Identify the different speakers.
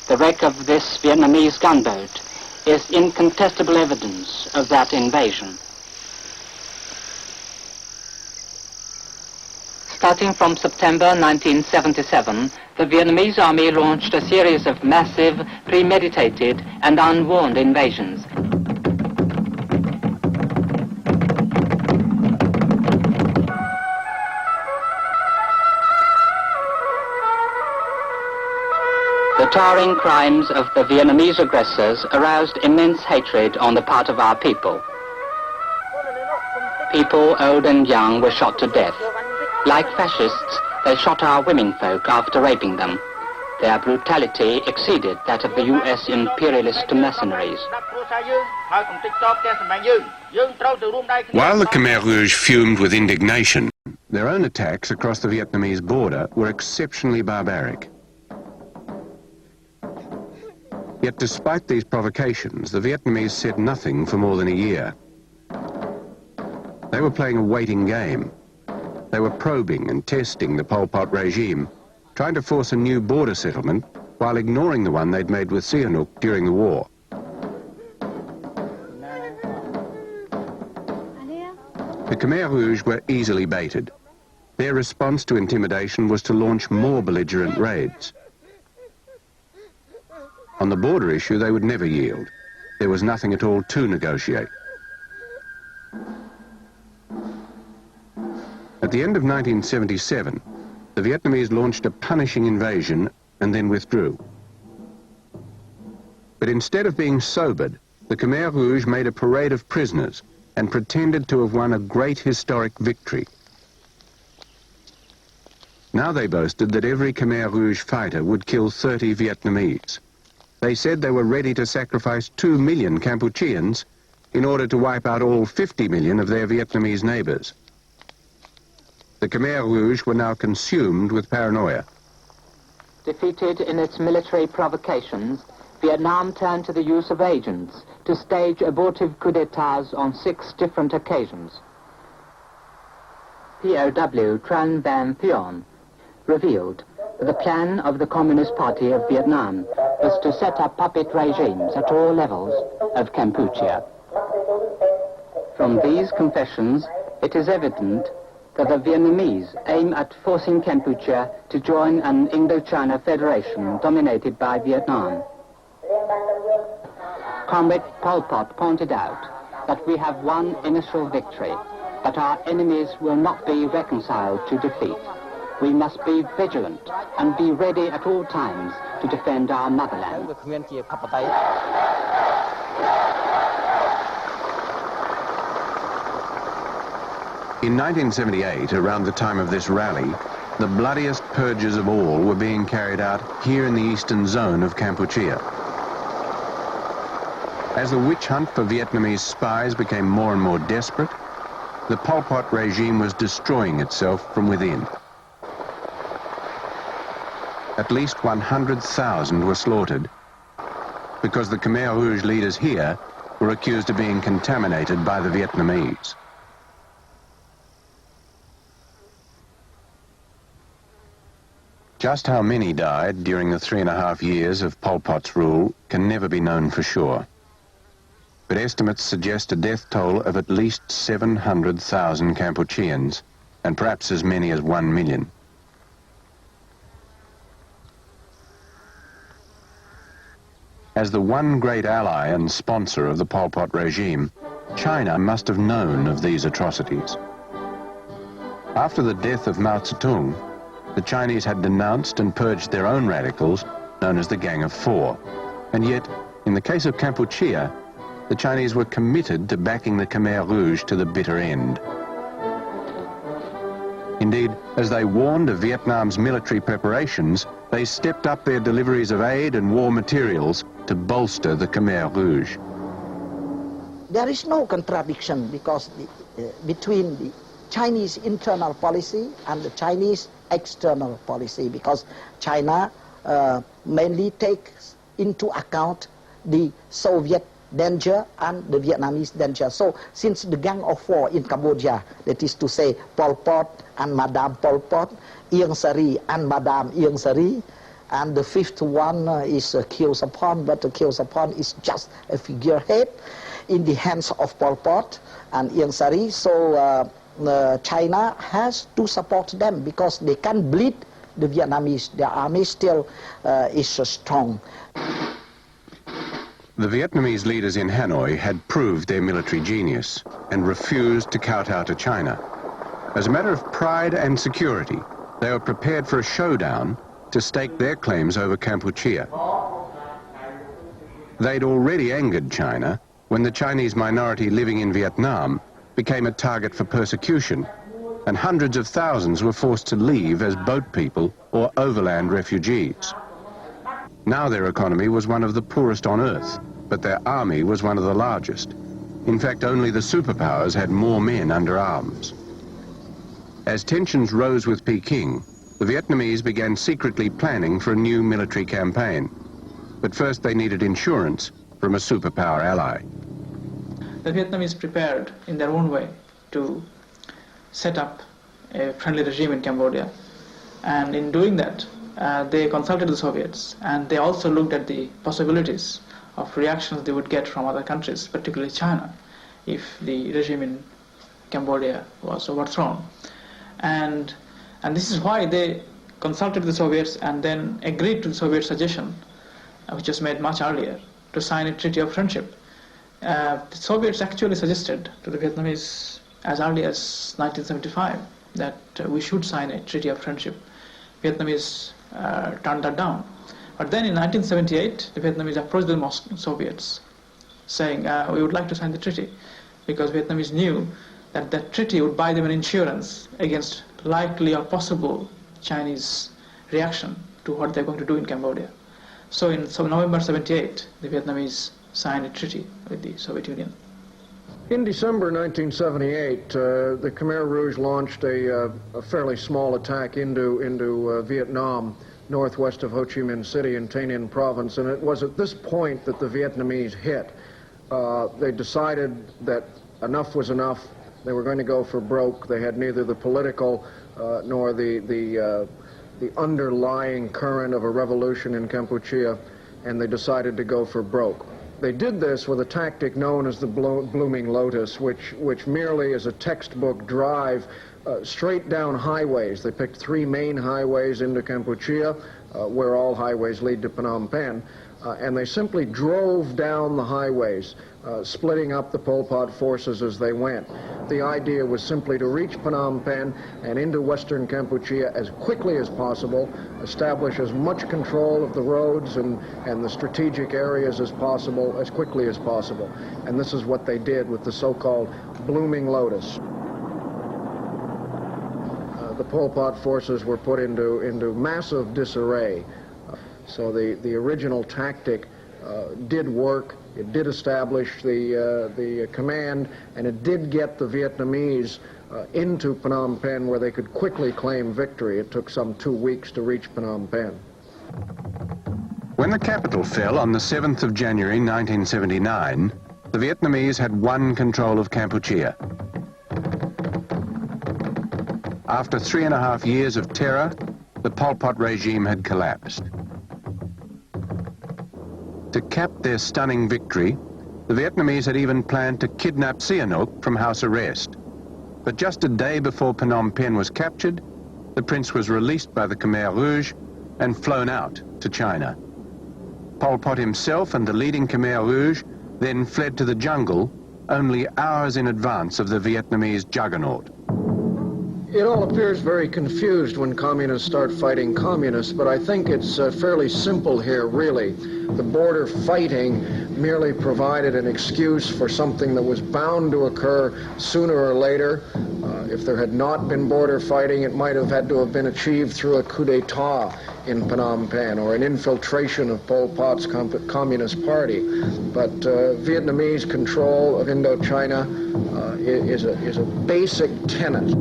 Speaker 1: The wreck of this Vietnamese gunboat is incontestable evidence of that invasion. Starting from September 1977, the Vietnamese army launched a series of massive, premeditated and unwarned invasions. The towering crimes of the Vietnamese aggressors aroused immense hatred on the part of our people. People, old and young, were shot to death. Like fascists, they shot our womenfolk after raping them. Their brutality exceeded that of the US imperialist mercenaries.
Speaker 2: While the Khmer Rouge fumed with indignation, their own attacks across the Vietnamese border were exceptionally barbaric. Yet despite these provocations, the Vietnamese said nothing for more than a year. They were playing a waiting game. They were probing and testing the Pol Pot regime, trying to force a new border settlement while ignoring the one they'd made with Sihanouk during the war. The Khmer Rouge were easily baited. Their response to intimidation was to launch more belligerent raids. On the border issue, they would never yield. There was nothing at all to negotiate. At the end of 1977, the Vietnamese launched a punishing invasion and then withdrew. But instead of being sobered, the Khmer Rouge made a parade of prisoners and pretended to have won a great historic victory. Now they boasted that every Khmer Rouge fighter would kill 30 Vietnamese. They said they were ready to sacrifice 2 million Kampucheans in order to wipe out all 50 million of their Vietnamese neighbors. The Khmer Rouge were now consumed with paranoia.
Speaker 1: Defeated in its military provocations, Vietnam turned to the use of agents to stage abortive coups d'etats on 6 different occasions. POW Tran Van Thuong revealed that the plan of the Communist Party of Vietnam was to set up puppet regimes at all levels of Kampuchea. From these confessions, it is evident that the Vietnamese aim at forcing Kampuchea to join an Indochina Federation dominated by Vietnam. Comrade Pol Pot pointed out that we have won initial victory, but our enemies will not be reconciled to defeat. We must be vigilant and be ready at all times to defend our motherland.
Speaker 2: In 1978, around the time of this rally, the bloodiest purges of all were being carried out here in the eastern zone of Kampuchea. As the witch hunt for Vietnamese spies became more and more desperate, the Pol Pot regime was destroying itself from within. At least 100,000 were slaughtered because the Khmer Rouge leaders here were accused of being contaminated by the Vietnamese. Just how many died during the 3.5 years of Pol Pot's rule can never be known for sure. But estimates suggest a death toll of at least 700,000 Kampucheans, and perhaps as many as 1 million. As the one great ally and sponsor of the Pol Pot regime, China must have known of these atrocities. After the death of Mao Zedong, the Chinese had denounced and purged their own radicals, known as the Gang of Four. And yet, in the case of Kampuchea, the Chinese were committed to backing the Khmer Rouge to the bitter end. Indeed, as they warned of Vietnam's military preparations, they stepped up their deliveries of aid and war materials to bolster the Khmer Rouge.
Speaker 3: There is no contradiction because between the Chinese internal policy and the Chinese external policy, because China mainly takes into account the Soviet danger and the Vietnamese danger. So since the Gang of Four in Cambodia, that is to say Pol Pot and Madame Pol Pot, Ieng Sari and Madame Ieng Sari, and the fifth one is Khieu Saphon, but Khieu Saphon is just a figurehead in the hands of Pol Pot and Ieng Sary. So China has to support them because they can't bleed the Vietnamese. Their army still is strong.
Speaker 2: The Vietnamese leaders in Hanoi had proved their military genius and refused to kowtow to China. As a matter of pride and security, they were prepared for a showdown to stake their claims over Kampuchea. They'd already angered China when the Chinese minority living in Vietnam became a target for persecution, and hundreds of thousands were forced to leave as boat people or overland refugees. Now their economy was one of the poorest on earth, but their army was one of the largest. In fact, only the superpowers had more men under arms. As tensions rose with Peking, the Vietnamese began secretly planning for a new military campaign. But first they needed insurance from a superpower ally.
Speaker 4: The Vietnamese prepared in their own way to set up a friendly regime in Cambodia. And in doing that, they consulted the Soviets, and they also looked at the possibilities of reactions they would get from other countries, particularly China, if the regime in Cambodia was overthrown. And this is why they consulted the Soviets and then agreed to the Soviet suggestion, which was made much earlier, to sign a treaty of friendship. The Soviets actually suggested to the Vietnamese as early as 1975 that we should sign a treaty of friendship. Vietnamese turned that down. But then in 1978, the Vietnamese approached the Soviets saying, we would like to sign the treaty, because Vietnamese knew that that treaty would buy them an insurance against likely or possible Chinese reaction to what they're going to do in Cambodia. So in November 78, the Vietnamese signed a treaty with the Soviet Union.
Speaker 5: In December 1978, the Khmer Rouge launched a fairly small attack into Vietnam, northwest of Ho Chi Minh City in Tay Ninh province, and it was at this point that the Vietnamese hit. They decided that enough was enough. They were going to go for broke. They had neither the political nor the underlying current of a revolution in Kampuchea, and they decided to go for broke. They did this with a tactic known as the Blooming Lotus, which merely is a textbook drive straight down highways. They picked 3 main highways into Kampuchea, where all highways lead to Phnom Penh, and they simply drove down the highways, splitting up the Pol Pot forces as they went. The idea was simply to reach Phnom Penh and into western Kampuchea as quickly as possible, establish as much control of the roads and the strategic areas as possible, as quickly as possible. And this is what they did with the so-called Blooming Lotus. The Pol Pot forces were put into massive disarray. So the original tactic did work. It did establish the command, and it did get the Vietnamese into Phnom Penh, where they could quickly claim victory. It took some 2 weeks to reach Phnom Penh.
Speaker 2: When the capital fell on the 7th of January 1979, the Vietnamese had won control of Kampuchea. After 3.5 years of terror, the Pol Pot regime had collapsed. To cap their stunning victory, the Vietnamese had even planned to kidnap Sihanouk from house arrest. But just a day before Phnom Penh was captured, the prince was released by the Khmer Rouge and flown out to China. Pol Pot himself and the leading Khmer Rouge then fled to the jungle only hours in advance of the Vietnamese juggernaut.
Speaker 5: It all appears very confused when communists start fighting communists, but I think it's fairly simple here, really. The border fighting merely provided an excuse for something that was bound to occur sooner or later. If there had not been border fighting, it might have had to have been achieved through a coup d'etat in Phnom Penh or an infiltration of Pol Pot's Communist Party. But Vietnamese control of Indochina is a basic tenet.